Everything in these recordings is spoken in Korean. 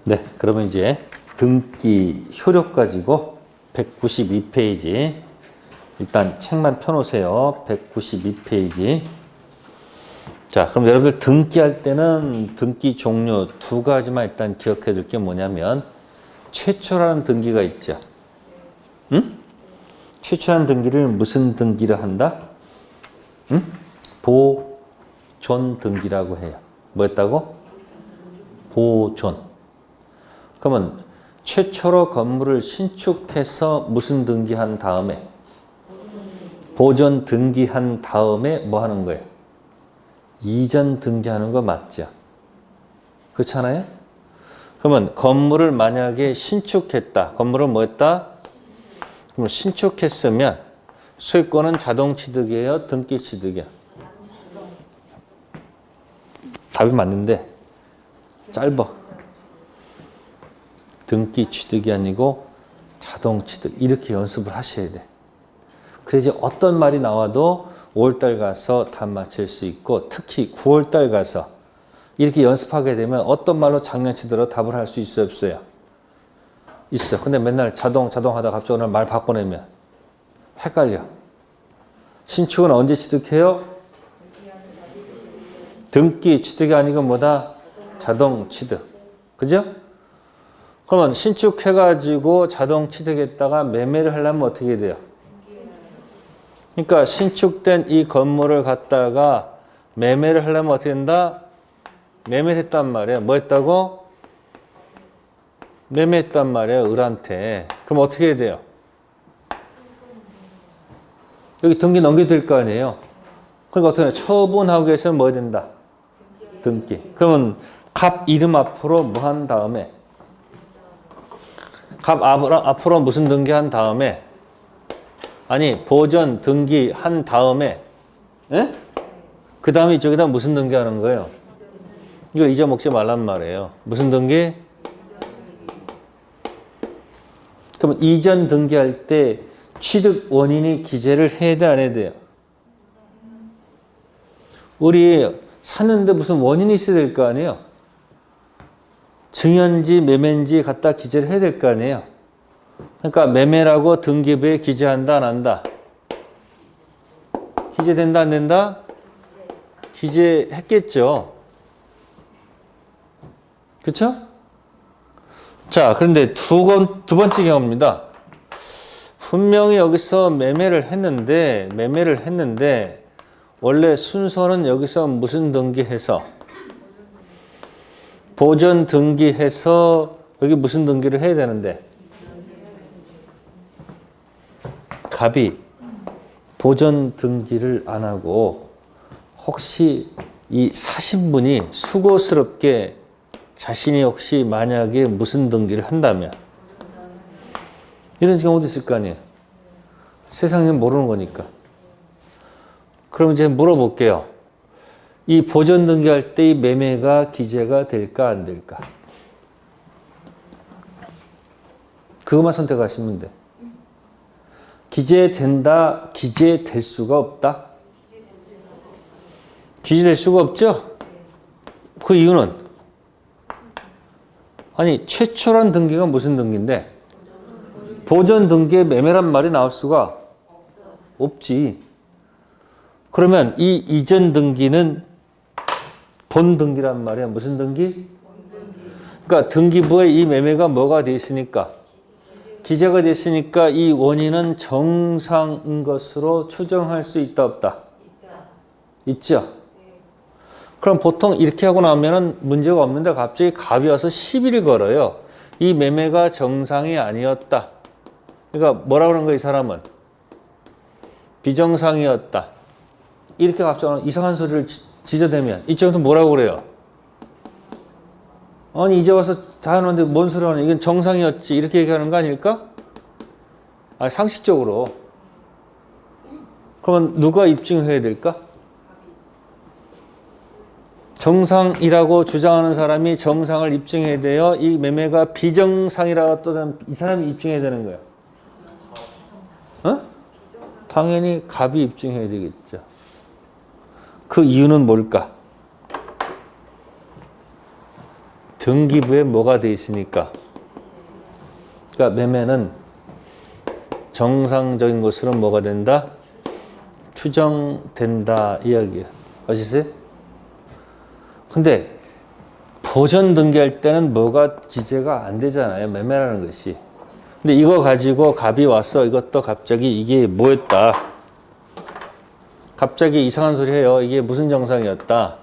네, 그러면 이제 등기 효력 가지고 192페이지 일단 책만 펴놓으세요. 192페이지. 자, 그럼 여러분들 등기할 때는 등기 종류 두 가지만 일단 기억해야 될 게 뭐냐면 최초라는 등기가 있죠. 응? 최초라는 등기를 무슨 등기를 한다? 응? 보존 등기라고 해요. 뭐였다고? 보존. 그러면 최초로 건물을 신축해서 무슨 등기한 다음에 보존 등기한 다음에 뭐 하는 거예요? 이전 등기하는 거 맞죠? 그렇잖아요? 그러면 건물을 만약에 신축했다. 건물을 뭐 했다? 그럼 신축했으면 소유권은 자동 취득이에요? 등기 취득이야? 답이 맞는데 짧아. 등기 취득이 아니고 자동 취득. 이렇게 연습을 하셔야 돼. 그래야지 어떤 말이 나와도 5월달 가서 답 맞힐 수 있고 특히 9월달 가서 이렇게 연습하게 되면 어떤 말로 장난치더라도 답을 할 수 있어요? 없어요? 있어. 근데 맨날 자동 하다가 갑자기 오늘 말 바꿔내면 헷갈려. 신축은 언제 취득해요? 등기 취득이 아니고 뭐다? 자동 취득. 그죠? 그러면 신축해가지고 자동 취득했다가 매매를 하려면 어떻게 돼요? 그러니까 신축된 이 건물을 갖다가 매매를 하려면 어떻게 된다? 매매를 했단 말이에요. 뭐 했다고? 매매했단 말이에요. 을한테. 그럼 어떻게 해야 돼요? 여기 등기 넘겨야 될 거 아니에요. 그러니까 어떻게 해요? 처분하고 계시면 뭐 해야 된다? 등기. 그러면 갑 이름 앞으로 뭐 한 다음에 갑 앞으로 무슨 등기한 다음에 아니 보존 등기한 다음에 그 다음에 이쪽에다 무슨 등기하는 거예요? 이거 잊어먹지 말란 말이에요. 무슨 등기? 그러면 이전 등기할 때 취득 원인이 기재를 해야 돼, 안 해야 돼요? 우리 샀는데 무슨 원인이 있어야 될 거 아니에요? 증여인지 매매인지 갖다 기재를 해야 될 거 아니에요? 그러니까 매매라고 등기부에 기재한다, 안 한다? 기재된다, 안 된다? 기재했겠죠. 그쵸? 자, 그런데 두 번째 경우입니다. 분명히 여기서 매매를 했는데 원래 순서는 여기서 무슨 등기해서 보존 등기해서 여기 무슨 등기를 해야 되는데 갑이 보존 등기를 안 하고 혹시 이 사신 분이 수고스럽게 자신이 혹시 만약에 무슨 등기를 한다면 이런 경우도 있을 거 아니에요. 세상에 모르는 거니까. 그럼 이제 물어볼게요. 이 보존 등기할 때 이 매매가 기재가 될까 안 될까? 그것만 선택하시면 돼. 기재된다, 기재될 수가 없다? 기재될 수가 없죠? 그 이유는 아니 최초란 등기가 무슨 등기인데 보존 등기에 매매란 말이 나올 수가 없지. 그러면 이 이전 등기는 본 등기란 말이야. 무슨 등기? 그러니까 등기부에 이 매매가 뭐가 돼 있으니까 기재가 됐으니까 이 원인은 정상인 것으로 추정할 수 있다 없다? 있죠? 그럼 보통 이렇게 하고 나면은 문제가 없는데 갑자기 갑이 와서 시비를 걸어요. 이 매매가 정상이 아니었다. 그러니까 뭐라 그런 거야, 이 사람은? 비정상이었다. 이렇게 갑자기 이상한 소리를 지저대면 이쪽은 뭐라고 그래요? 아니 이제 와서 다 해놓는데 뭔 소리 하냐. 이건 정상이었지. 이렇게 얘기하는 거 아닐까? 아, 상식적으로. 그러면 누가 입증해야 될까? 정상이라고 주장하는 사람이 정상을 입증해야 돼요. 이 매매가 비정상이라고 또는 이 사람이 입증해야 되는 거예요. 어? 당연히 갑이 입증해야 되겠죠. 그 이유는 뭘까? 등기부에 뭐가 돼 있으니까. 그러니까 매매는 정상적인 것으로 뭐가 된다? 추정된다 이야기예요. 아시세요? 근데 보전 등기할 때는 뭐가 기재가 안 되잖아요. 매매라는 것이. 근데 이거 가지고 갑이 왔어. 이것도 갑자기 이게 뭐였다. 갑자기 이상한 소리 해요. 이게 무슨 정상이었다.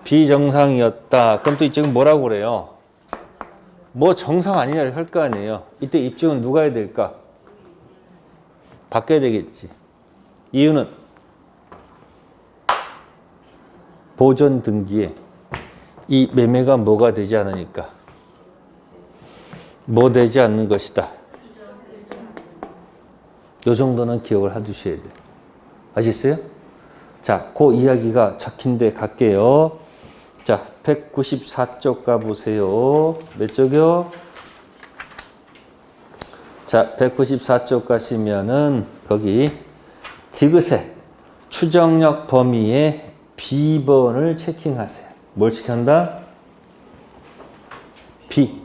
비정상이었다. 그럼 또 이쪽은 뭐라고 그래요? 뭐 정상 아니냐를 할 거 아니에요. 이때 입증은 누가 해야 될까? 바뀌어야 되겠지. 이유는 보전 등기에 이 매매가 뭐가 되지 않으니까. 뭐 되지 않는 것이다. 요 정도는 기억을 해두셔야 돼요. 아시겠어요? 자, 그 이야기가 적힌데 갈게요. 자, 194쪽 가보세요. 몇 쪽이요? 자, 194쪽 가시면은 거기 디귿의 추정력 범위의 B번을 체킹하세요. 뭘 체크한다? B.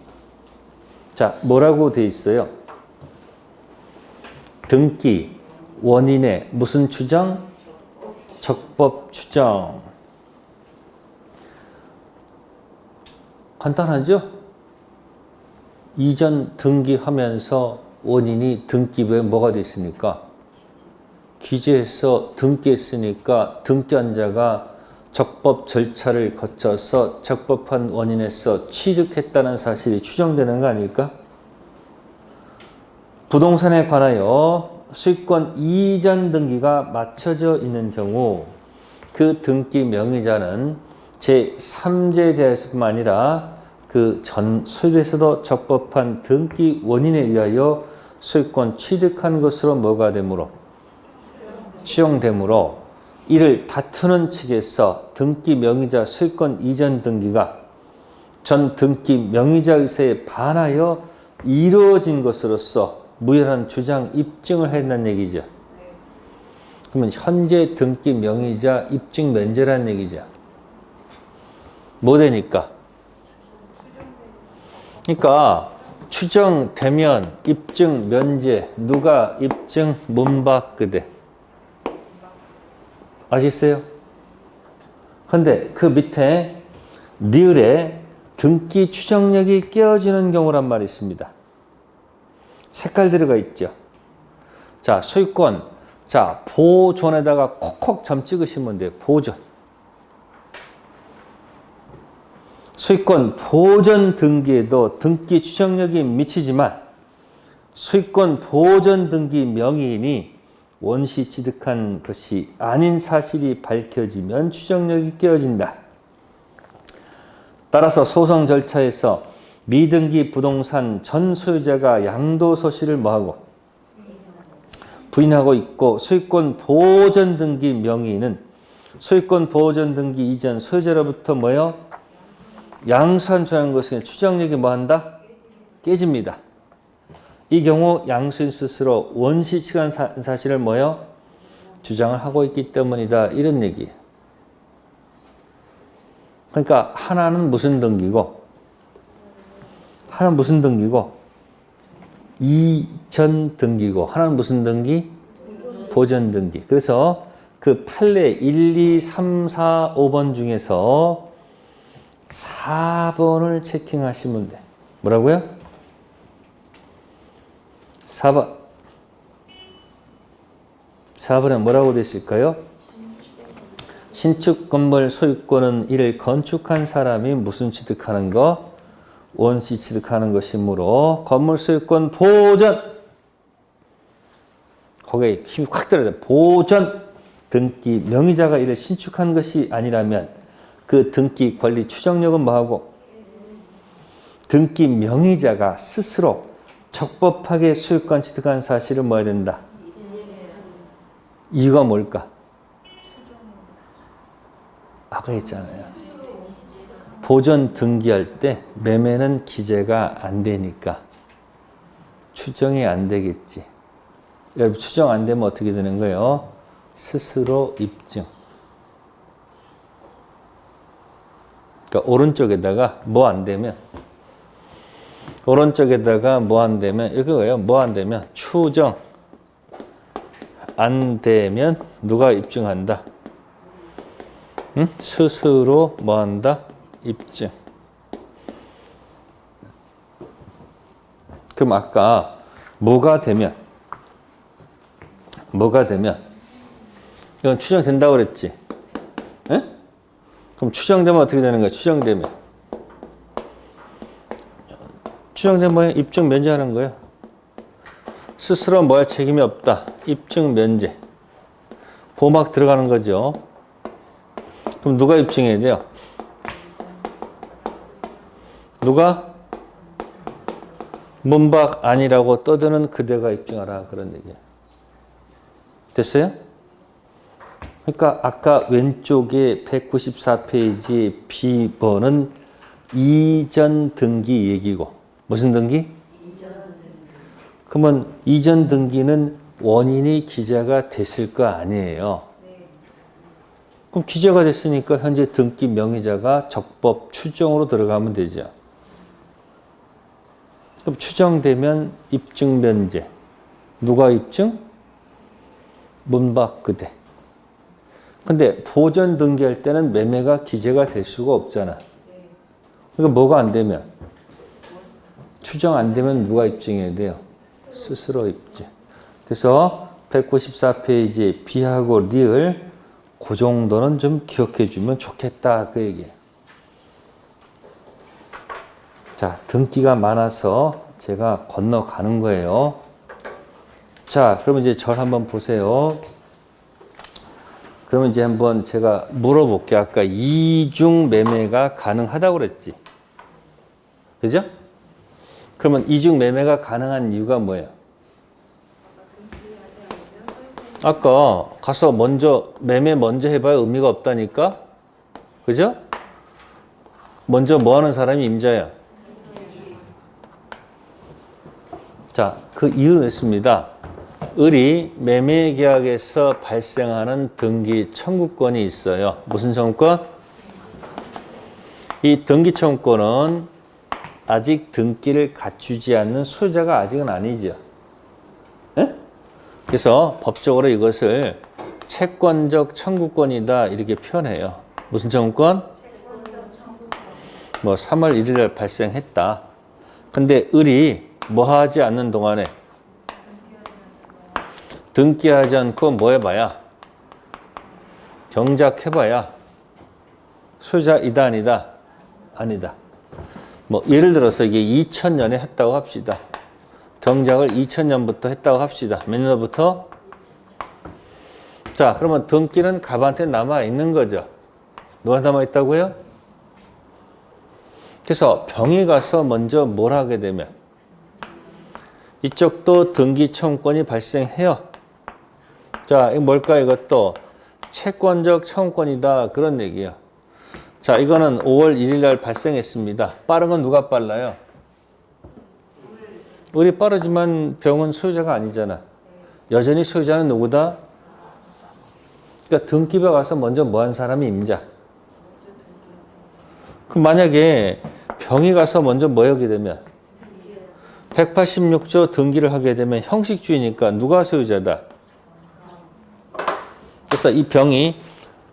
자, 뭐라고 돼 있어요? 등기, 원인의 무슨 추정? 적법 추정. 간단하죠? 이전 등기하면서 원인이 등기부에 뭐가 됐습니까? 기재해서 등기했으니까 등기한 자가 적법 절차를 거쳐서 적법한 원인에서 취득했다는 사실이 추정되는 거 아닐까? 부동산에 관하여 수익권 이전 등기가 맞춰져 있는 경우 그 등기 명의자는 제3제 대하에서뿐만 아니라 그 전 소유에서도 적법한 등기 원인에 의하여 소유권 취득한 것으로 뭐가 되므로 추정되므로 이를 다투는 측에서 등기 명의자 소유권 이전 등기가 전 등기 명의자 의사에 반하여 이루어진 것으로서 무혈한 주장 입증을 했다는 얘기죠. 그러면 현재 등기 명의자 입증 면제라는 얘기죠. 뭐 되니까? 그러니까 추정되면 입증 면제 누가 입증 못 받거든. 아시겠어요? 근데 그 밑에 리을에 등기 추정력이 깨어지는 경우란 말이 있습니다. 색깔 들어가 있죠. 자, 소유권. 자, 보존에다가 콕콕 점 찍으시면 돼요. 보존. 소유권 보존 등기에도 등기 추정력이 미치지만 소유권 보존 등기 명의인이 원시 취득한 것이 아닌 사실이 밝혀지면 추정력이 깨어진다. 따라서 소송 절차에서 미등기 부동산 전 소유자가 양도소실을 뭐하고 부인하고 있고 소유권 보존 등기 명의인은 소유권 보존 등기 이전 소유자로부터 뭐요? 양수한 주한 것은 추정력이 뭐한다? 깨집니다. 이 경우 양수인 스스로 원시 취득한 사실을 뭐요? 주장을 하고 있기 때문이다. 이런 얘기예요. 그러니까 하나는 무슨 등기고 하나는 무슨 등기고 이전 등기고 하나는 무슨 등기? 보전 등기. 그래서 그 판례 1, 2, 3, 4, 5번 중에서 4번을 체킹하시면 돼. 뭐라고요? 4번. 4번에 뭐라고 되어 있을까요? 신축 건물 소유권은 이를 건축한 사람이 무슨 취득하는 거? 원시 취득하는 것이므로 건물 소유권 보전. 거기에 힘이 확 들어야 돼. 보전. 등기 명의자가 이를 신축한 것이 아니라면 그 등기 권리 추정력은 뭐하고? 등기 명의자가 스스로 적법하게 소유권 취득한 사실을 뭐 해야 된다? 이유가 뭘까? 아까 했잖아요. 보전 등기할 때 매매는 기재가 안 되니까 추정이 안 되겠지. 여러분 추정 안 되면 어떻게 되는 거예요? 스스로 입증. 그러니까 오른쪽에다가 뭐 안 되면 오른쪽에다가 뭐 안 되면 이거예요. 뭐 안 되면 추정 안 되면 누가 입증한다? 응? 스스로 뭐 한다? 입증. 그럼 아까 뭐가 되면 이건 추정된다고 그랬지? 에? 그럼 추정되면 어떻게 되는 거야? 추정되면 입증 면제하는 거야. 스스로 뭐 할 책임이 없다. 입증 면제. 보막 들어가는 거죠. 그럼 누가 입증해야 돼요? 누가? 문박 아니라고 떠드는 그대가 입증하라. 그런 얘기예요. 됐어요? 그러니까 아까 왼쪽에 194페이지 B번은 이전 등기 얘기고 무슨 등기? 그러면 이전 등기는 원인이 기재가 됐을 거 아니에요. 그럼 기재가 됐으니까 현재 등기 명의자가 적법 추정으로 들어가면 되죠. 그럼 추정되면 입증 면제. 누가 입증? 문박 그대. 근데 보전 등기할 때는 매매가 기재가 될 수가 없잖아. 그러니까 뭐가 안 되면? 추정 안 되면 누가 입증해야 돼요? 스스로 입증. 그래서 194페이지 B하고 리을 그 정도는 좀 기억해 주면 좋겠다. 그 얘기예요. 자, 등기가 많아서 제가 건너가는 거예요. 자, 그러면 이제 절 한번 보세요. 그러면 이제 한번 제가 물어볼게요. 아까 이중 매매가 가능하다고 그랬지. 그죠? 그러면 이중 매매가 가능한 이유가 뭐예요? 아까 가서 매매 먼저 해봐야 의미가 없다니까? 그죠? 먼저 뭐 하는 사람이 임자야? 자, 그 이유는 있습니다. 을이 매매계약에서 발생하는 등기 청구권이 있어요. 무슨 청구권? 이 등기 청구권은 아직 등기를 갖추지 않는 소유자가 아직은 아니죠. 에? 그래서 법적으로 이것을 채권적 청구권이다 이렇게 표현해요. 무슨 청구권? 뭐 3월 1일 날 발생했다. 근데 을이 뭐 하지 않는 동안에 등기하지 않고 뭐 해봐야? 경작해봐야 소유자이다 아니다? 아니다. 뭐 예를 들어서 이게 2000년에 했다고 합시다. 경작을 2000년부터 했다고 합시다. 몇 년부터? 자, 그러면 등기는 갑한테 남아있는 거죠. 누가 남아있다고요? 그래서 병이 가서 먼저 뭘 하게 되면 이쪽도 등기 청구권이 발생해요. 자, 이거 뭘까? 이것도 채권적 청구권이다. 그런 얘기예요. 자, 이거는 5월 1일 날 발생했습니다. 빠른 건 누가 빨라요? 을이 빠르지만 병은 소유자가 아니잖아. 여전히 소유자는 누구다? 그러니까 등기부에 가서 먼저 뭐 한 사람이 임자. 그럼 만약에 병이 가서 먼저 뭐 하게 되면 186조 등기를 하게 되면 형식주의니까 누가 소유자다? 그래서 이 병이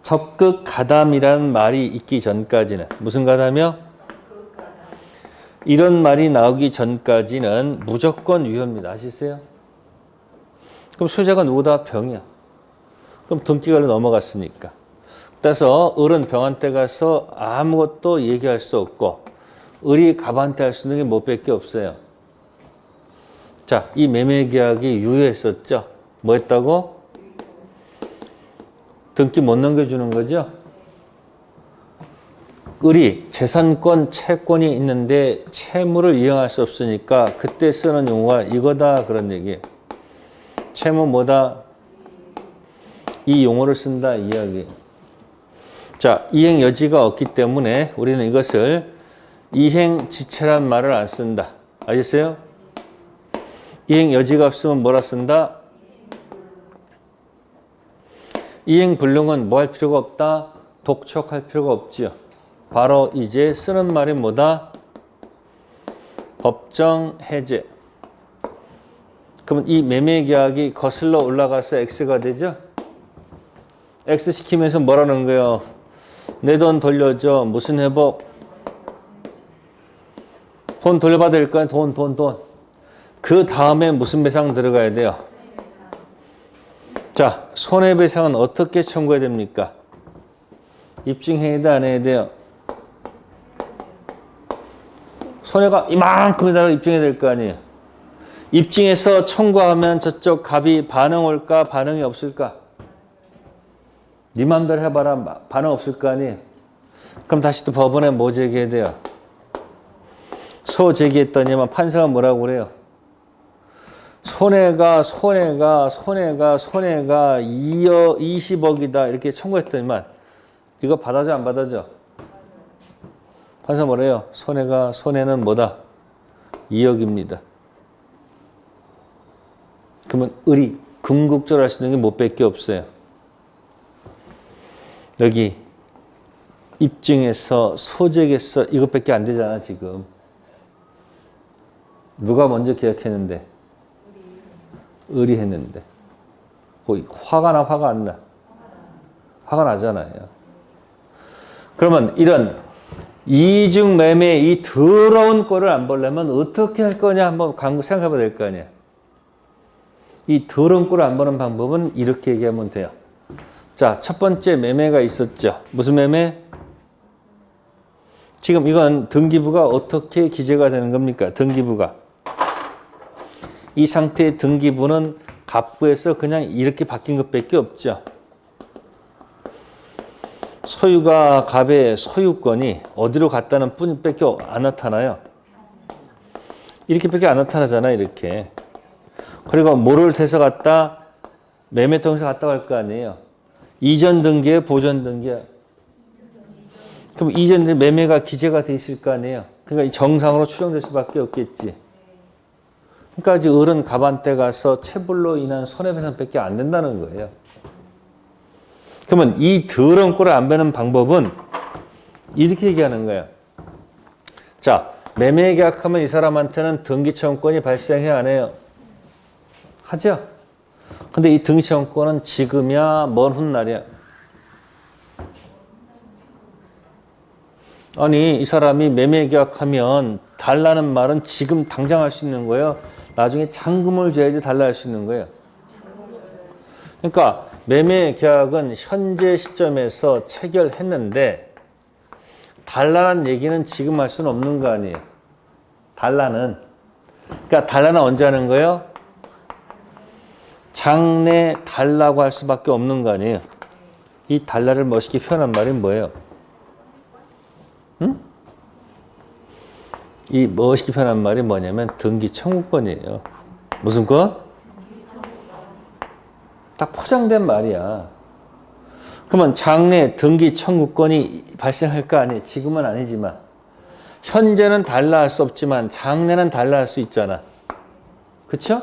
적극 가담이라는 말이 있기 전까지는 무슨 가담이요? 이런 말이 나오기 전까지는 무조건 유효입니다. 아시세요? 그럼 소유자가 누구다? 병이야. 그럼 등기관로 넘어갔으니까. 그래서 을은 병한테 가서 아무것도 얘기할 수 없고 을이 갑한테 할 수 있는 게 뭐 밖에 없어요. 자, 이 매매계약이 유효했었죠. 뭐 했다고? 등기 못 넘겨주는 거죠. 을이 재산권, 채권이 있는데 채무를 이행할 수 없으니까 그때 쓰는 용어가 이거다 그런 얘기예요. 채무 뭐다? 이 용어를 쓴다 이야기. 자, 이행 여지가 없기 때문에 우리는 이것을 이행지체란 말을 안 쓴다. 아셨어요? 이행 여지가 없으면 뭐라 쓴다? 이행 불능은 뭐 할 필요가 없다? 독촉할 필요가 없지요. 바로 이제 쓰는 말이 뭐다? 법정 해제. 그러면 이 매매 계약이 거슬러 올라가서 X가 되죠? X 시키면서 뭐라는 거예요? 내 돈 돌려줘. 무슨 회복? 돈 돌려받아야 될 거야. 돈. 그 다음에 무슨 배상 들어가야 돼요? 자, 손해배상은 어떻게 청구해야 됩니까? 입증해야 돼, 안 해야 돼요? 손해가 이만큼이다 입증해야 될 거 아니에요? 입증해서 청구하면 저쪽 갑이 반응 올까? 반응이 없을까? 네 맘대로 해봐라. 반응 없을 거 아니에요? 그럼 다시 또 법원에 뭐 제기해야 돼요? 소 제기했더니만 판사가 뭐라고 그래요? 손해가 20억이다 이렇게 청구했더니만 이거 받아줘 안 받아줘? 판사 뭐래요? 손해는 뭐다? 2억입니다. 그러면 의리 궁극적으로 할 수 있는 게 뭐 밖에 없어요. 여기 입증해서 소재겠어 이것밖에 안 되잖아 지금. 누가 먼저 계약했는데? 의리했는데. 거의 화가 나 화가 안 나? 화가 나잖아요. 그러면 이런 이중 매매 이 더러운 꼴을 안 보려면 어떻게 할 거냐 한번 생각해 봐야 될 거 아니야. 이 더러운 꼴을 안 보는 방법은 이렇게 얘기하면 돼요. 자, 첫 번째 매매가 있었죠. 무슨 매매? 지금 이건 등기부가 어떻게 기재가 되는 겁니까? 등기부가. 이 상태의 등기부는 갑부에서 그냥 이렇게 바뀐 것밖에 없죠. 소유가 갑의 소유권이 어디로 갔다는 뿐밖에 안 나타나요. 이렇게밖에 안 나타나잖아요. 이렇게. 그리고 뭐를 대서 갔다? 매매 통해서 갔다고 할 거 아니에요. 이전 등기에 보전 등기에. 그럼 이전 등기 매매가 기재가 돼 있을 거 아니에요. 그러니까 정상으로 추정될 수밖에 없겠지. 그러니까 이제 어른 갑한테 가서 체불로 인한 손해배상밖에 안 된다는 거예요. 그러면 이 더러운 꼴을 안 베는 방법은 이렇게 얘기하는 거예요. 자, 매매 계약하면 이 사람한테는 등기청구권이 발생해야 안 해요? 하죠? 근데 이 등기청구권은 지금이야? 먼 훗날이야? 아니, 이 사람이 매매 계약하면 달라는 말은 지금 당장 할 수 있는 거예요? 나중에 잔금을 줘야지 달라 할 수 있는 거예요? 그러니까 매매 계약은 현재 시점에서 체결했는데 달라는 얘기는 지금 할 수는 없는 거 아니에요? 달라는. 그러니까 달라는 언제 하는 거예요? 장래 달라고 할 수밖에 없는 거 아니에요? 이 달라를 멋있게 표현한 말이 뭐예요? 응? 이 멋있게 표현한 말이 뭐냐면 등기 청구권이에요. 무슨 권? 딱 포장된 말이야. 그러면 장래 등기 청구권이 발생할 거 아니에요? 지금은 아니지만. 현재는 달라 할 수 없지만 장래는 달라 할 수 있잖아. 그쵸?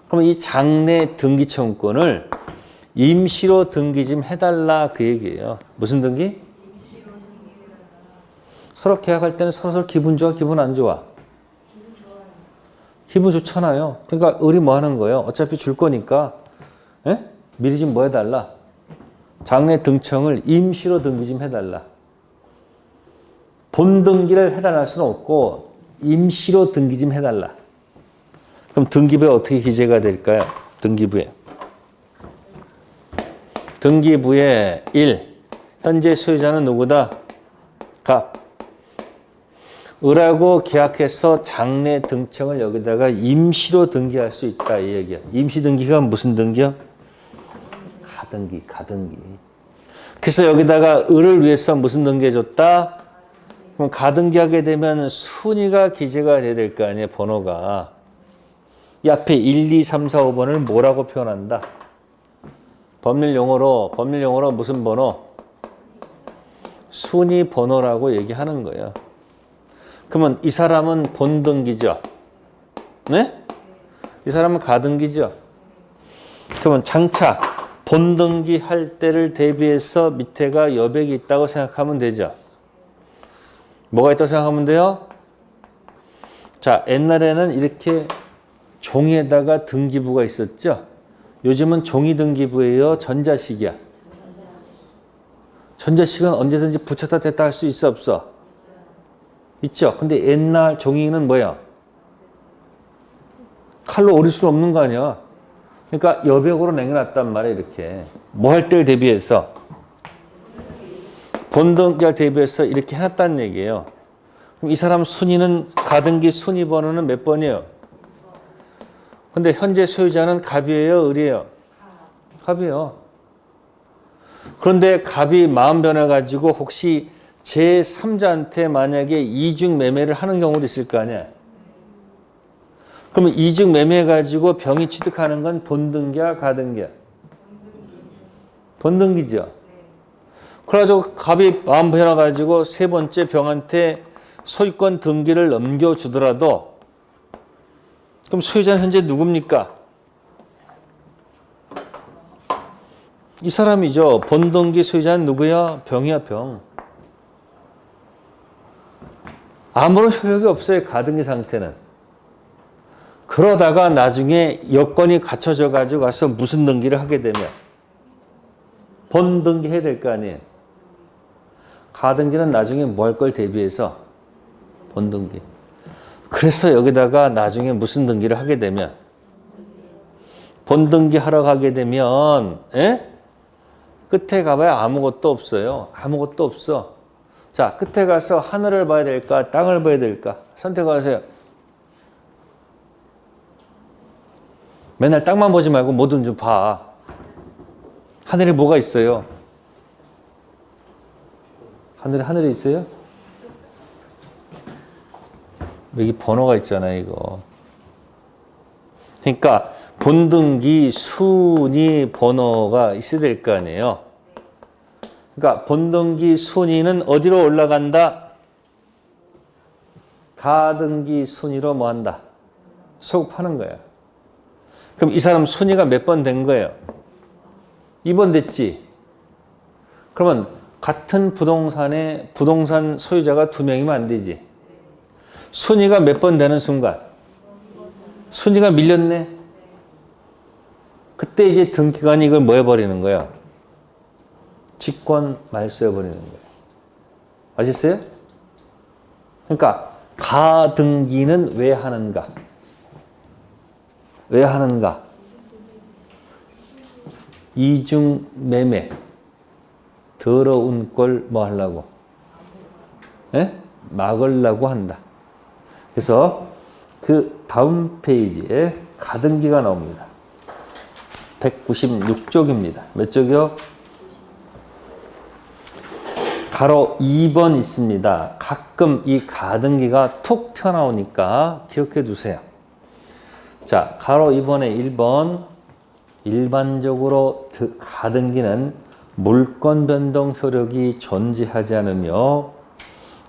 그럼 이 장래 등기 청구권을 임시로 등기 좀 해달라 그 얘기예요. 무슨 등기? 서로 계약할 때는 서로 기분 좋아, 기분 안 좋아? 기분 좋잖아요. 그러니까 의리 뭐 하는 거예요? 어차피 줄 거니까 에? 미리 좀 뭐 해달라? 장래 등청을 임시로 등기 좀 해달라. 본등기를 해달라 할 수는 없고 임시로 등기 좀 해달라. 그럼 등기부에 어떻게 기재가 될까요? 등기부에 1. 현재 소유자는 누구다? 갑. 을하고 계약해서 장래 등청을 여기다가 임시로 등기할 수 있다 이 얘기야. 임시 등기가 무슨 등기야? 가등기. 그래서 여기다가 을을 위해서 무슨 등기해줬다? 그럼 가등기하게 되면 순위가 기재가 돼야 될 거 아니에요, 번호가. 이 앞에 1, 2, 3, 4, 5번을 뭐라고 표현한다? 법률 용어로 무슨 번호? 순위 번호라고 얘기하는 거예요. 그러면 이 사람은 본등기죠? 네? 이 사람은 가등기죠? 그러면 장차 본등기 할 때를 대비해서 밑에가 여백이 있다고 생각하면 되죠? 뭐가 있다고 생각하면 돼요? 자, 옛날에는 이렇게 종이에다가 등기부가 있었죠? 요즘은 종이 등기부예요? 전자식이야? 전자식은 언제든지 붙였다 뗐다 할 수 있어, 없어? 있죠? 근데 옛날 종이는 뭐야? 칼로 오릴 수는 없는 거 아니야? 그러니까 여백으로 남겨놨단 말이야, 이렇게. 뭐 할 때를 대비해서? 본등기를 대비해서 이렇게 해놨다는 얘기예요. 그럼 이 사람 순위는, 가등기 순위 번호는 몇 번이에요? 근데 현재 소유자는 갑이에요, 을이에요? 갑이에요. 그런데 갑이 마음 변해가지고 혹시 제3자한테 만약에 이중 매매를 하는 경우도 있을 거 아니야? 그러면 이중 매매해가지고 병이 취득하는 건 본등기야, 가등기야? 본등기죠. 그래가지고 갑이 마음 변해가지고 세 번째 병한테 소유권 등기를 넘겨주더라도 그럼 소유자는 현재 누굽니까? 이 사람이죠. 본등기 소유자는 누구야? 병이야, 병. 아무런 효력이 없어요, 가등기 상태는. 그러다가 나중에 여건이 갖춰져 가지고 가서 무슨 등기를 하게 되면 본등기 해야 될 거 아니에요. 가등기는 나중에 뭐 할 걸 대비해서 본등기. 그래서 여기다가 나중에 무슨 등기를 하게 되면 본등기 하러 가게 되면 끝에 가봐야 아무것도 없어요. 아무것도 없어. 자, 끝에 가서 하늘을 봐야 될까? 땅을 봐야 될까? 선택하세요. 맨날 땅만 보지 말고 뭐든 좀 봐. 하늘에 뭐가 있어요? 하늘에 있어요? 여기 번호가 있잖아요, 이거. 그러니까 본등기 순위 번호가 있어야 될 거 아니에요. 그러니까 본등기 순위는 어디로 올라간다? 가등기 순위로 뭐 한다? 소급하는 거야. 그럼 이 사람 순위가 몇 번 된 거예요? 2번 됐지? 그러면 같은 부동산에 부동산 소유자가 2명이면 안 되지? 순위가 몇 번 되는 순간? 순위가 밀렸네? 그때 이제 등기관이 이걸 뭐 해버리는 거야? 직권 말소해버리는 거예요. 아셨어요? 그러니까 가등기는 왜 하는가? 왜 하는가? 이중 매매 더러운 걸 뭐 하려고? 막으려고 한다. 그래서 그 다음 페이지에 가등기가 나옵니다. 196쪽입니다. 몇 쪽이요? 가로 2번 있습니다. 가끔 이 가등기가 툭 튀어나오니까 기억해 두세요. 자, 가로 2번에 1번. 일반적으로 가등기는 물권 변동 효력이 존재하지 않으며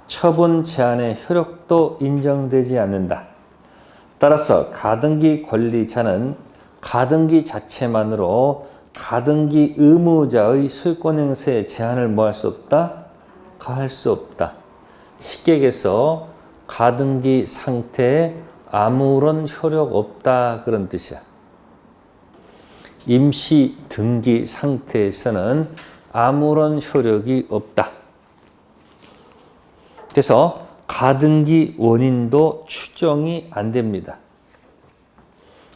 처분 제한의 효력도 인정되지 않는다. 따라서 가등기 권리자는 가등기 자체만으로 가등기 의무자의 소유권 행사에 제한을 뭐 할 수 없다? 가할 수 없다. 쉽게 얘기해서 가등기 상태에 아무런 효력 없다, 그런 뜻이야. 임시 등기 상태에서는 아무런 효력이 없다. 그래서 가등기 원인도 추정이 안 됩니다.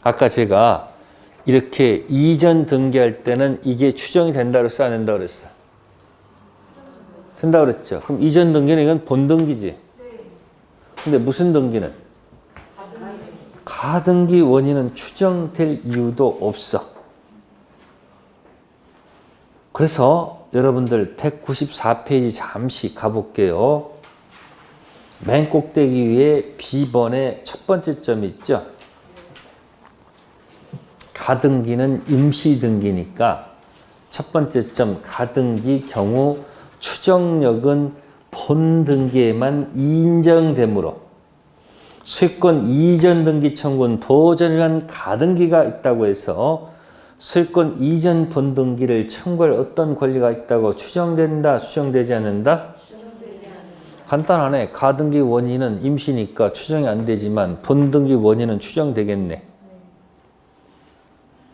아까 제가 이렇게 이전 등기할 때는 이게 추정이 된다 그랬어, 안 된다 그랬어? 된다 그랬죠. 그럼 이전 등기는 이건 본등기지. 근데 무슨 등기는? 가등기 원인은 추정될 이유도 없어. 그래서 여러분들 194페이지 잠시 가볼게요. 맨 꼭대기 위에 B번의 첫 번째 점이 있죠. 가등기는 임시등기니까 첫 번째 점 가등기 경우 추정력은 본등기에만 인정되므로 소유권 이전 등기 청구는 도전이란 가등기가 있다고 해서 소유권 이전 본등기를 청구할 어떤 권리가 있다고 추정된다, 추정되지 않는다? 간단하네. 가등기 원인은 임시니까 추정이 안 되지만 본등기 원인은 추정되겠네.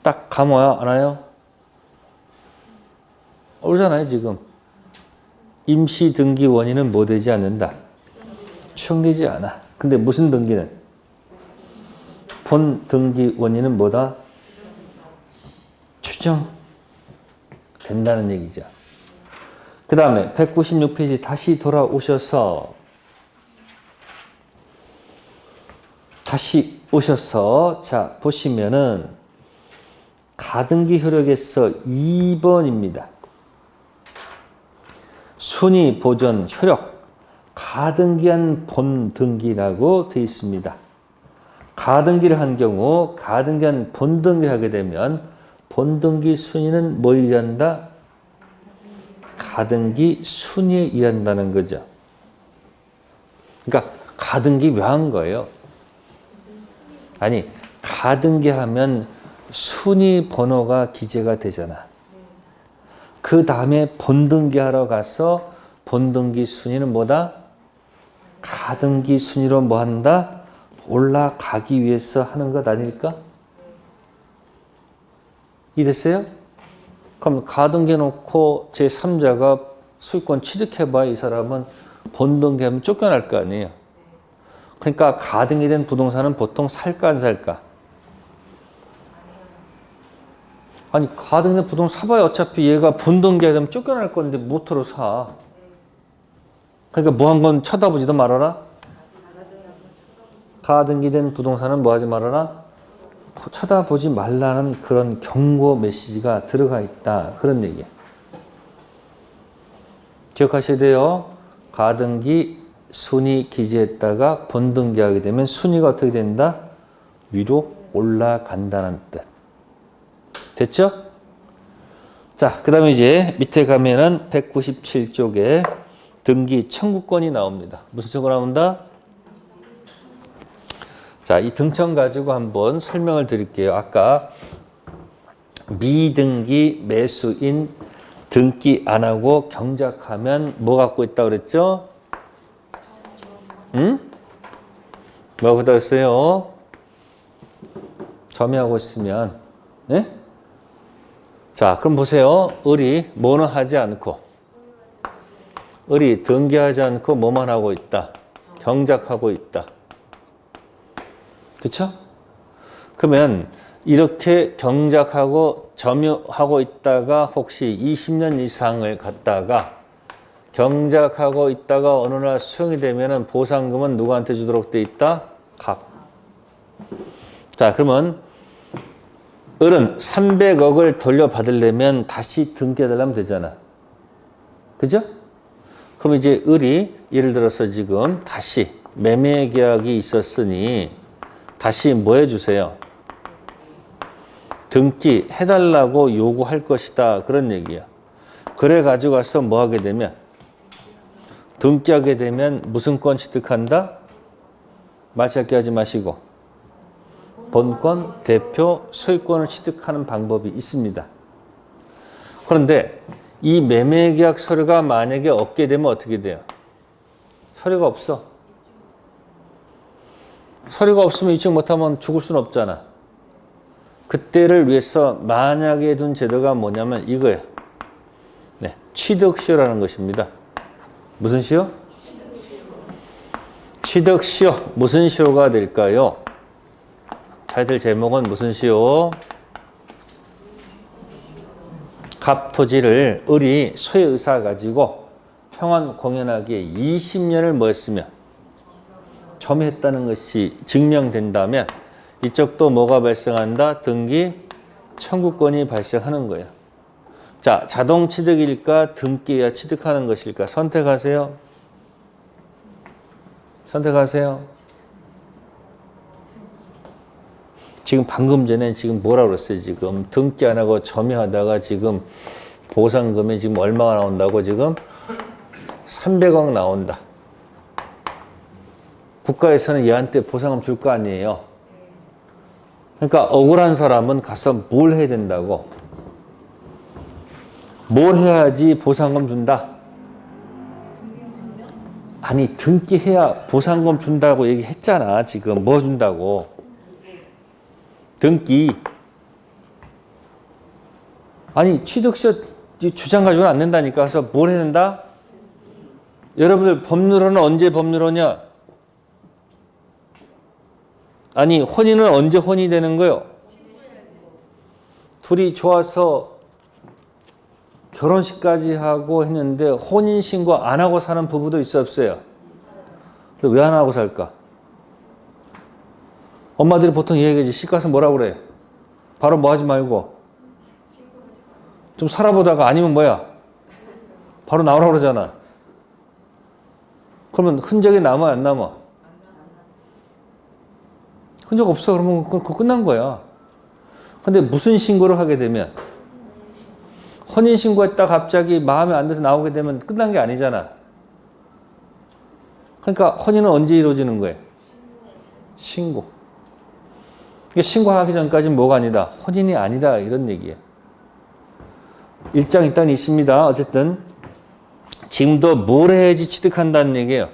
딱 감와야 안 와요? 오잖아요 지금. 임시 등기 원인은 뭐 되지 않는다? 추정되지 않아. 근데 무슨 등기는? 본 등기 원인은 뭐다? 추정 된다는 얘기죠. 그 다음에 196페이지 다시 돌아오셔서 자 보시면은 가등기 효력에서 2번입니다. 순위 보존 효력 가등기한 본등기라고 되어 있습니다. 가등기를 한 경우 가등기한 본등기를 하게 되면 본등기 순위는 뭐에 의한다? 가등기 순위에 의한다는 거죠. 그러니까 가등기 왜 한 거예요? 아니 가등기 하면 순위 번호가 기재가 되잖아. 그 다음에 본등기 하러 가서 본등기 순위는 뭐다? 가등기 순위로 뭐 한다? 올라가기 위해서 하는 것 아닐까? 이해됐어요? 그럼 가등기 놓고 제3자가 소유권 취득해봐야 이 사람은 본등기하면 쫓겨날 거 아니에요. 그러니까 가등기 된 부동산은 보통 살까 안 살까? 아니 가등기 된 부동산 사봐야 어차피 얘가 본등기가 되면 쫓겨날 건데 모터로 사. 그러니까 뭐 한 건 쳐다보지도 말아라. 가등기 된 부동산은 뭐 하지 말아라. 쳐다보지 말라는 그런 경고 메시지가 들어가 있다. 그런 얘기예요. 기억하셔야 돼요. 가등기 순위 기재했다가 본등기하게 되면 순위가 어떻게 된다? 위로 올라간다는 뜻. 됐죠? 자, 그 다음에 이제 밑에 가면은 197쪽에 등기 청구권이 나옵니다. 무슨 청구 나온다? 자, 이 등청 가지고 한번 설명을 드릴게요. 아까 미등기 매수인 등기 안 하고 경작하면 뭐 갖고 있다고 그랬죠? 응? 뭐 갖고 있다고 그랬어요? 점유하고 있으면. 네? 자, 그럼 보세요. 을이 뭐는 하지 않고 을이 등기하지 않고 뭐만 하고 있다? 경작하고 있다. 그렇죠? 그러면 이렇게 경작하고 점유하고 있다가 혹시 20년 이상을 갖다가 경작하고 있다가 어느 날 수용이 되면은 보상금은 누구한테 주도록 돼 있다? 갑. 자, 그러면 을은 300억을 돌려받으려면 다시 등기해달라면 되잖아. 그죠? 그럼 이제 을이 예를 들어서 지금 다시 매매 계약이 있었으니 다시 뭐 해주세요? 등기 해달라고 요구할 것이다. 그런 얘기야. 그래 가지고 가서 뭐 하게 되면 등기하게 되면 무슨 권 취득한다? 말 짧게 하지 마시고 본권, 대표, 소유권을 취득하는 방법이 있습니다. 그런데 이 매매계약 서류가 만약에 없게 되면 어떻게 돼요? 서류가 없어. 서류가 없으면 입증 못하면 죽을 수는 없잖아. 그때를 위해서 만약에 둔 제도가 뭐냐면 이거예요. 네, 취득시효라는 것입니다. 무슨 시효? 취득시효. 무슨 시효가 될까요? 타이틀 제목은 무슨 시효? 갑토지를 을이 소유 의사 가지고 평안 공연하기에 20년을 뭐 했으면 점유했다는 것이 증명된다면 이쪽도 뭐가 발생한다? 등기 청구권이 발생하는 거예요. 자, 자동 취득일까? 등기해야 취득하는 것일까? 선택하세요. 선택하세요. 지금 방금 전에 지금 뭐라고 그랬어요? 지금 등기 안 하고 점유하다가 지금 보상금이 지금 얼마가 나온다고 지금? 300억 나온다. 국가에서는 얘한테 보상금 줄 거 아니에요. 그러니까 억울한 사람은 가서 뭘 해야 된다고? 뭘 해야지 보상금 준다? 아니 등기해야 보상금 준다고 얘기했잖아. 지금 뭐 준다고? 등기. 아니 취득세 주장 가지고는 안 된다니까. 그래서 뭘 해야 된다? 여러분들 법률어는 언제 법률어냐? 아니 혼인은 언제 혼이 되는 거요? 둘이 좋아서 결혼식까지 하고 했는데 혼인신고 안 하고 사는 부부도 있어 없어요? 왜 안 하고 살까? 엄마들이 보통 얘기하지. 집 가서 뭐라고 그래? 바로 뭐 하지 말고 좀 살아보다가 아니면 뭐야? 바로 나오라고 그러잖아. 그러면 흔적이 남아 안 남아? 흔적 없어. 그러면 그거 끝난 거야. 근데 무슨 신고를 하게 되면 혼인신고했다 갑자기 마음에 안 들어서 나오게 되면 끝난 게 아니잖아. 그러니까 혼인은 언제 이루어지는 거예요? 신고. 신고하기 전까지는 뭐가 아니다? 혼인이 아니다. 이런 얘기예요. 일장 일단 있습니다. 어쨌든 지금도 뭘 해야지 취득한다는 얘기예요.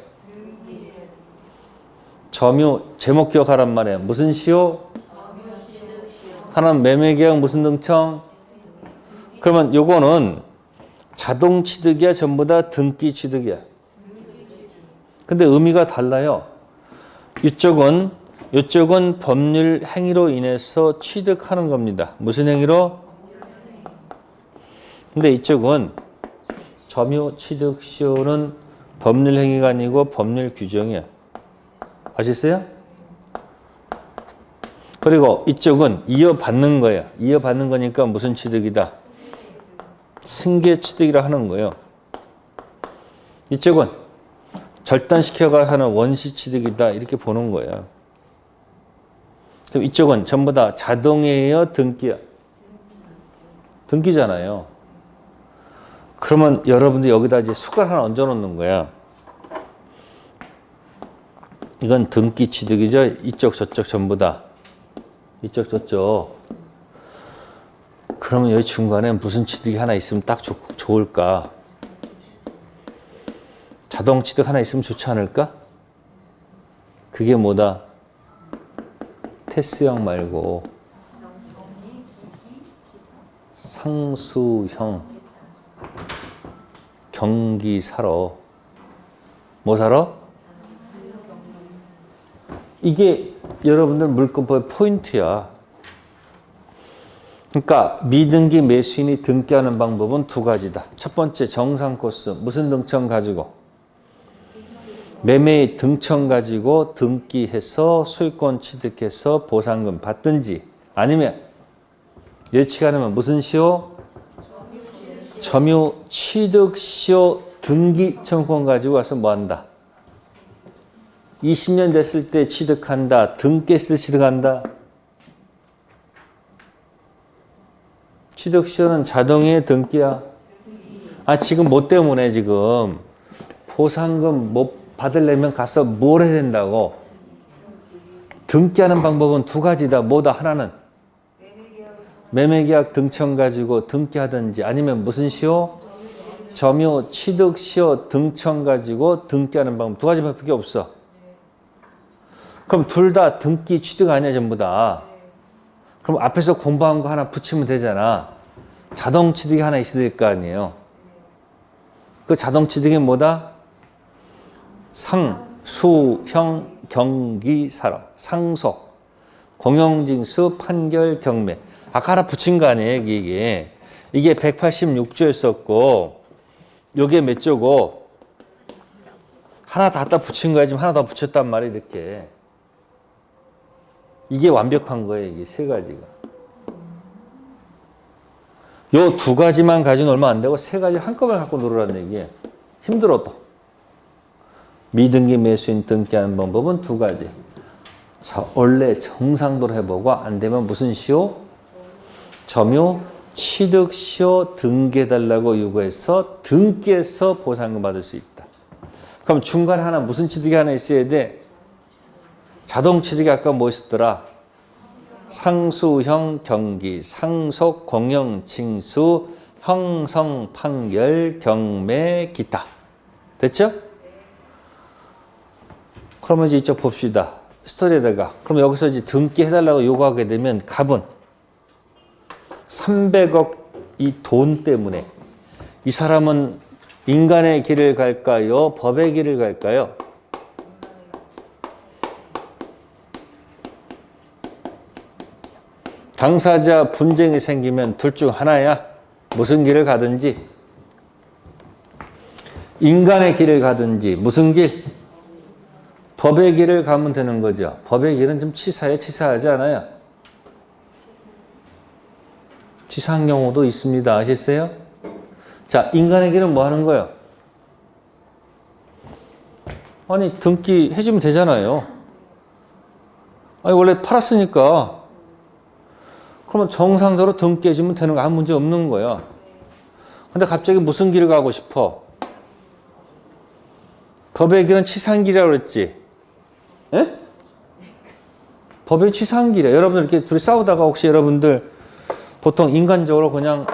점유 제목 기억하란 말이에요. 무슨 시효? 하나는 매매계약 무슨 등청? 그러면 요거는 자동 취득이야 전부 다 등기 취득이야. 근데 의미가 달라요. 이쪽은 법률 행위로 인해서 취득하는 겁니다. 무슨 행위로? 근데 이쪽은 점유 취득 시효는 법률 행위가 아니고 법률 규정이야. 아시겠어요? 그리고 이쪽은 이어받는 거예요. 이어받는 거니까 무슨 취득이다? 승계 취득이라 하는 거예요. 이쪽은 절단시켜가 하는 원시 취득이다. 이렇게 보는 거예요. 그럼 이쪽은 전부 다 자동이에요? 등기야? 등기잖아요. 그러면 여러분들 여기다 이제 숟갈 하나 얹어 놓는 거야. 이건 등기 취득이죠. 이쪽 저쪽 전부 다. 이쪽 저쪽. 그러면 여기 중간에 무슨 취득이 하나 있으면 딱 좋을까? 자동 취득 하나 있으면 좋지 않을까? 그게 뭐다? 테스형 말고 상수형 경기 사러. 뭐 사러? 이게 여러분들 물권법의 포인트야. 그러니까 미등기 매수인이 등기하는 방법은 두 가지다. 첫 번째 정상 코스. 무슨 등청 가지고? 매매 등청 가지고 등기해서 소유권 취득해서 보상금 받든지 아니면 예치가 않으면 무슨 시효? 점유 취득 시효 등기 청구권 가지고 와서 뭐 한다? 20년 됐을 때 취득한다. 등기했을 때 취득한다. 취득 시효는 자동의 등기야. 아 지금 뭐 때문에 지금 보상금 못 받으려면 가서 뭘 해야 된다고? 등기하는 방법은 두 가지다. 뭐다? 하나는 매매계약 등청 가지고 등기하든지 아니면 무슨 시효? 점유 취득 시효 등청 가지고 등기하는 방법 두 가지밖에 없어. 그럼 둘 다 등기 취득 아니야 전부 다. 그럼 앞에서 공부한 거 하나 붙이면 되잖아. 자동 취득이 하나 있어야 될 거 아니에요. 그 자동 취득이 뭐다? 상수형 경기사로 상속 공용징수 판결 경매. 아까 하나 붙인 거 아니에요 이게 186조였었고 요게 몇 조고 하나 다 갖다 붙인 거야. 지금 하나 더 붙였단 말이에요 이렇게. 이게 완벽한 거예요 이게 세 가지가. 요 두 가지만 가지고는 얼마 안 되고 세 가지 한꺼번에 갖고 놀으라는 얘기예요. 힘들어도. 미등기 매수인 등기하는 방법은 두 가지. 자, 원래 정상도로 해보고 안 되면 무슨 시효? 점유 취득 시효 등기해달라고 요구해서 등기해서 보상금 받을 수 있다. 그럼 중간에 하나 무슨 취득이 하나 있어야 돼? 자동 취득이 아까 뭐 있었더라? 상수형 경기, 상속, 공영, 징수, 형성, 판결, 경매, 기타. 됐죠? 그러면 이제 이쪽 봅시다. 스토리에다가. 그럼 여기서 이제 등기 해달라고 요구하게 되면 갑은 300억 이 돈 때문에 이 사람은 인간의 길을 갈까요? 법의 길을 갈까요? 당사자 분쟁이 생기면 둘 중 하나야. 무슨 길을 가든지. 인간의 길을 가든지 무슨 길? 법의 길을 가면 되는 거죠. 법의 길은 좀 치사해. 치사하지 않아요? 치사한 경우도 있습니다. 아셨어요? 자, 인간의 길은 뭐 하는 거예요? 아니, 등기 해주면 되잖아요. 아니, 원래 팔았으니까. 그러면 정상적으로 등기 해주면 되는 거 아무 문제 없는 거야. 근데 갑자기 무슨 길을 가고 싶어? 법의 길은 치사한 길이라고 그랬지? 예? 법의 치사한 길이야. 여러분들 이렇게 둘이 싸우다가 혹시 여러분들 보통 인간적으로 그냥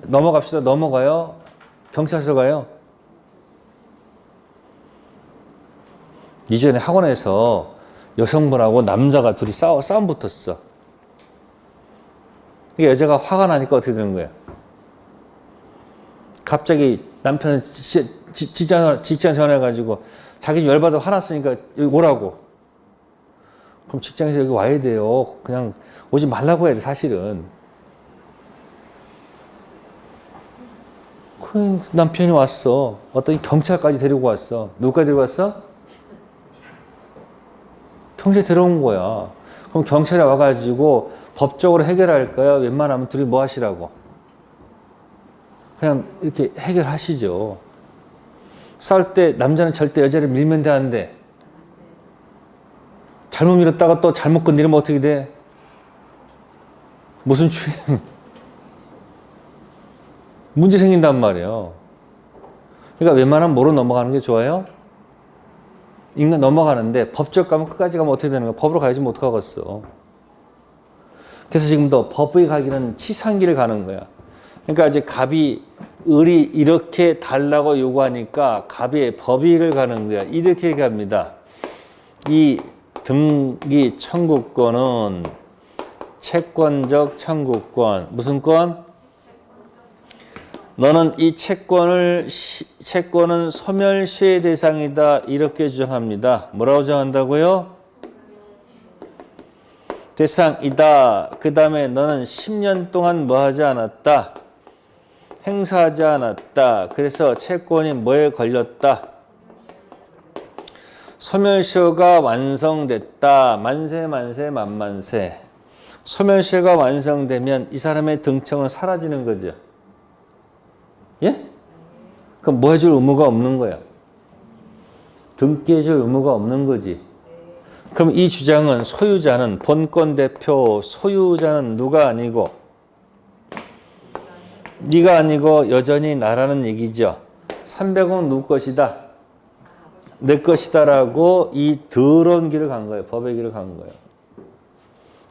넘어갑시다. 넘어가요? 경찰서 가요? 이전에 학원에서 여성분하고 남자가 둘이 싸움 붙었어. 여자가 화가 나니까 어떻게 되는 거야? 갑자기 남편은 직장 전화해가지고 자기 열받아 화났으니까 여기 오라고. 그럼 직장에서 여기 와야 돼요. 그냥 오지 말라고 해야 돼, 사실은. 그 남편이 왔어. 어떤 경찰까지 데리고 왔어. 누구까지 데리고 왔어? 경찰 데려온 거야. 그럼 경찰에 와가지고 법적으로 해결할까요? 웬만하면 둘이 뭐 하시라고? 그냥 이렇게 해결하시죠. 싸울 때 남자는 절대 여자를 밀면 되는데 잘못 밀었다가 또 잘못 건드리면 어떻게 돼? 무슨 추행? 문제 생긴단 말이에요. 그러니까 웬만하면 뭐로 넘어가는 게 좋아요? 인간 넘어가는데 법적 가면 끝까지 가면 어떻게 되는 거야? 법으로 가야지 뭐 어떡하겠어. 그래서 지금도 법의 가기는 치사한 길을 가는 거야. 그러니까 이제 갑이 을이 이렇게 달라고 요구하니까 갑이 법의를 가는 거야. 이렇게 얘기합니다. 이 등기 청구권은 채권적 청구권. 무슨 권? 너는 이 채권은 소멸시효의 대상이다. 이렇게 주장합니다. 뭐라고 주장한다고요? 대상이다. 그 다음에 너는 10년 동안 뭐 하지 않았다? 행사하지 않았다. 그래서 채권이 뭐에 걸렸다? 소멸시효가 완성됐다. 만세 만세 만만세. 소멸시효가 완성되면 이 사람의 등청은 사라지는 거죠. 예? 그럼 뭐 해줄 의무가 없는 거야. 등기해줄 의무가 없는 거지. 그럼 이 주장은 소유자는 본권 대표, 소유자는 누가 아니고 네가 아니고 여전히 나라는 얘기죠. 300억 누구 것이다? 내 것이다라고 이 더러운 길을 간 거예요. 법의 길을 간 거예요.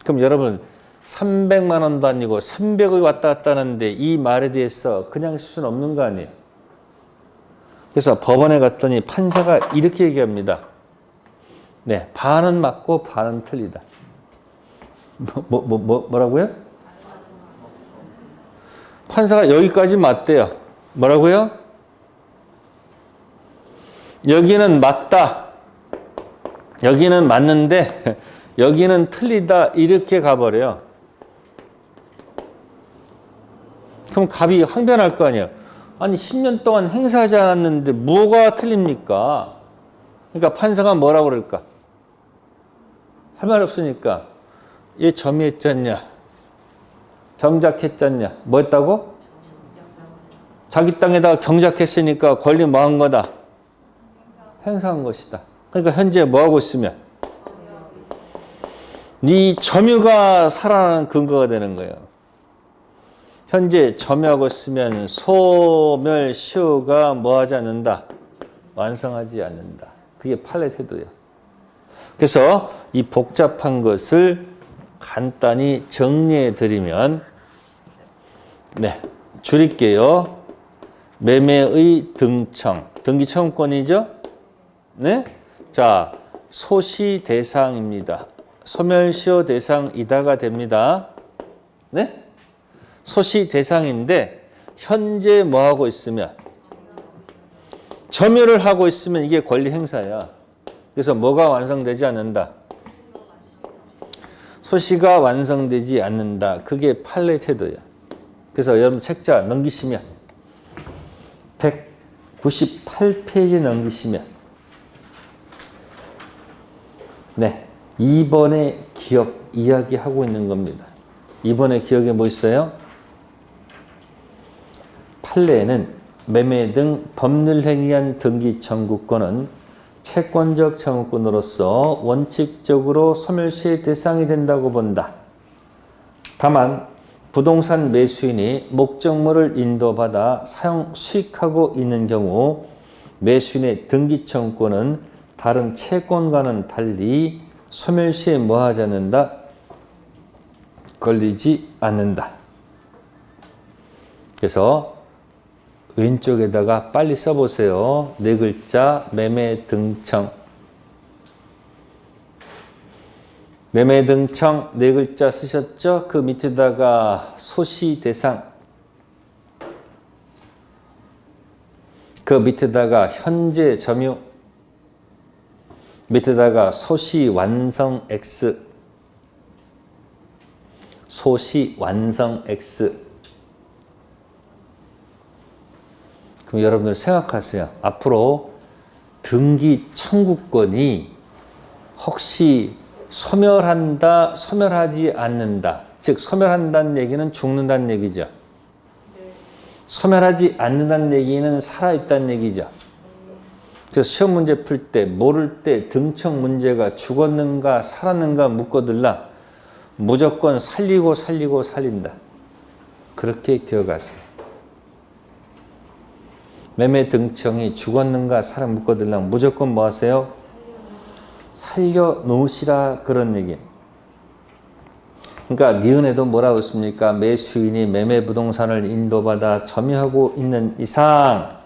그럼 여러분 300만 원도 아니고 300억이 왔다 갔다 하는데 이 말에 대해서 그냥 쓸 수는 없는 거 아니에요. 그래서 법원에 갔더니 판사가 이렇게 얘기합니다. 네, 반은 맞고 반은 틀리다. 뭐라고요? 판사가 여기까지 맞대요. 뭐라고요? 여기는 맞다. 여기는 맞는데 여기는 틀리다. 이렇게 가버려요. 그럼 갑이 항변할 거 아니에요. 아니 10년 동안 행사하지 않았는데 뭐가 틀립니까? 그러니까 판사가 뭐라고 그럴까? 할 말 없으니까 얘 점유했잖냐? 경작했잖냐? 뭐 했다고? 자기 땅에다가 경작했으니까 권리 뭐 한 거다? 행사한 것이다. 그러니까 현재 뭐 하고 있으면? 네 점유가 살아나는 근거가 되는 거예요. 현재 점유하고 있으면 소멸시효가 뭐 하지 않는다? 완성하지 않는다. 그게 판례 태도예요. 그래서 이 복잡한 것을 간단히 정리해 드리면, 네, 줄일게요. 매매의 등청, 등기 청구권이죠? 네? 자, 소시 대상입니다. 소멸시효 대상이다가 됩니다. 네? 소시 대상인데 현재 뭐 하고 있으면 점유를 하고 있으면 이게 권리 행사야. 그래서 뭐가 완성되지 않는다. 소시가 완성되지 않는다. 그게 판례 태도야. 그래서 여러분 책자 넘기시면 198페이지 넘기시면 네, 2번의 기억 이야기하고 있는 겁니다. 2번의 기억에 뭐 있어요? 판례는 매매 등 법률행위한 등기 청구권은 채권적 청구권으로서 원칙적으로 소멸시의 대상이 된다고 본다. 다만 부동산 매수인이 목적물을 인도받아 사용 수익하고 있는 경우 매수인의 등기 청구권은 다른 채권과는 달리 소멸시에 뭐하지 않는다? 걸리지 않는다. 그래서 왼쪽에다가 빨리 써보세요. 네 글자 매매 등청. 매매 등청 네 글자 쓰셨죠? 그 밑에다가 소시 대상. 그 밑에다가 현재 점유. 밑에다가 소시 완성 X. 소시 완성 X. 그럼 여러분들 생각하세요. 앞으로 등기 청구권이 혹시 소멸한다, 소멸하지 않는다. 즉 소멸한다는 얘기는 죽는다는 얘기죠. 소멸하지 않는다는 얘기는 살아있다는 얘기죠. 그래서 시험 문제 풀 때, 모를 때 등청 문제가 죽었는가 살았는가 묻거들라 무조건 살리고 살린다. 그렇게 기억하세요. 매매 등청이 죽었는가 살아 묻거들라 무조건 뭐 하세요? 살려놓으시라 그런 얘기. 그러니까 니은에도 뭐라고 했습니까? 매수인이 매매 부동산을 인도받아 점유하고 있는 이상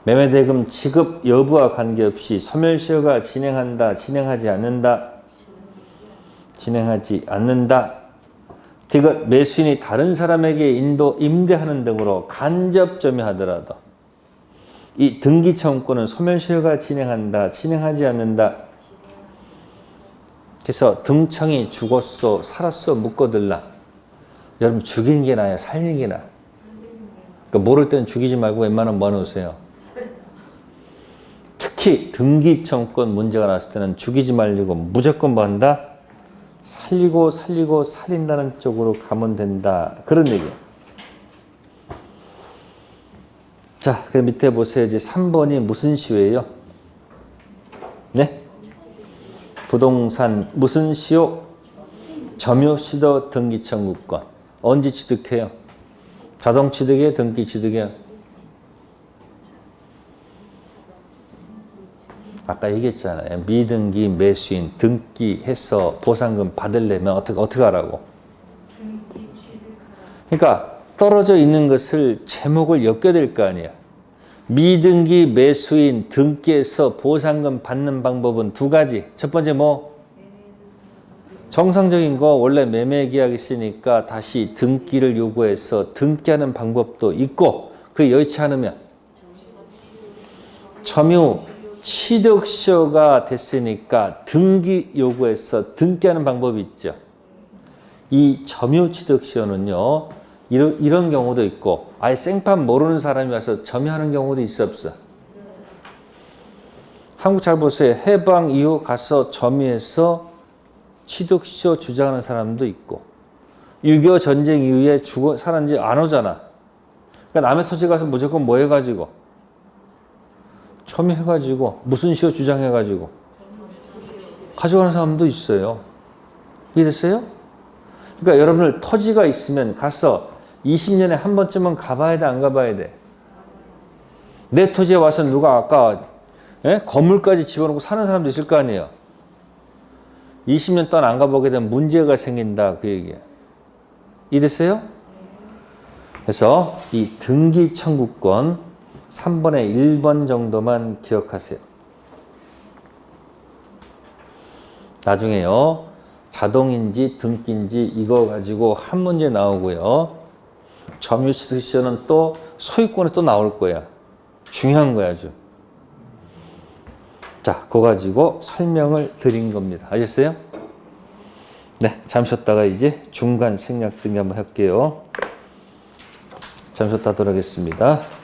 매매대금 지급 여부와 관계없이 소멸시효가 진행한다, 진행하지 않는다, 진행하지 않는다. 디귿 매수인이 다른 사람에게 임대하는 등으로 간접 점유하더라도 이 등기 청구권은 소멸시효가 진행한다, 진행하지 않는다. 그래서 등청이 죽었어, 살았어 묻거들라. 여러분 죽이는 게 나아요, 살리는 게 나아. 그러니까 모를 때는 죽이지 말고 웬만하면 뭐 놓으세요. 특히 등기 청구권 문제가 났을 때는 죽이지 말고 무조건 뭐 한다? 살리고 살린다는 쪽으로 가면 된다. 그런 얘기예요. 자, 그 밑에 보세요. 이제 3번이 무슨 시효예요? 네? 부동산 무슨 시효? 점유시도 등기 청구권. 언제 취득해요? 자동 취득이에요? 등기 취득이에요? 아까 얘기했잖아요. 미등기 매수인 등기해서 보상금 받으려면 어떻게 하라고? 그러니까 떨어져 있는 것을 제목을 엮여야 될 거 아니야. 미등기 매수인 등기해서 보상금 받는 방법은 두 가지. 첫 번째 뭐? 정상적인 거 원래 매매계약이 있으니까 다시 등기를 요구해서 등기하는 방법도 있고 그게 여의치 않으면 점유 취득시효가 됐으니까 등기 요구해서 등기하는 방법이 있죠. 이 점유 취득시효는요. 이런 경우도 있고 아예 생판 모르는 사람이 와서 점유하는 경우도 있어 없어? 한국 잘 보세요. 해방 이후 가서 점유해서 취득시효 주장하는 사람도 있고 6.25 전쟁 이후에 살았는지 안 오잖아. 그러니까 남의 토지 가서 무조건 뭐 해가지고 점유해가지고 무슨 시효 주장해가지고 가져가는 사람도 있어요. 이해됐어요? 그러니까 여러분들 토지가 있으면 가서 20년에 한 번쯤은 가봐야 돼, 안 가봐야 돼? 내 토지에 와서 누가 아까 건물까지 집어넣고 사는 사람도 있을 거 아니에요. 20년 동안 안 가보게 되면 문제가 생긴다 그 얘기야. 이해됐어요? 그래서 이 등기 청구권 3번에 1번 정도만 기억하세요. 나중에요. 자동인지 등기인지 이거 가지고 한 문제 나오고요. 점유시 시험은 또 소유권에 또 나올 거야. 중요한 거야 아주. 자, 그거 가지고 설명을 드린 겁니다. 아셨어요? 네, 잠시 쉬었다가 이제 중간 생략 등기 한번 할게요. 잠시 쉬었다 하도록 하겠습니다.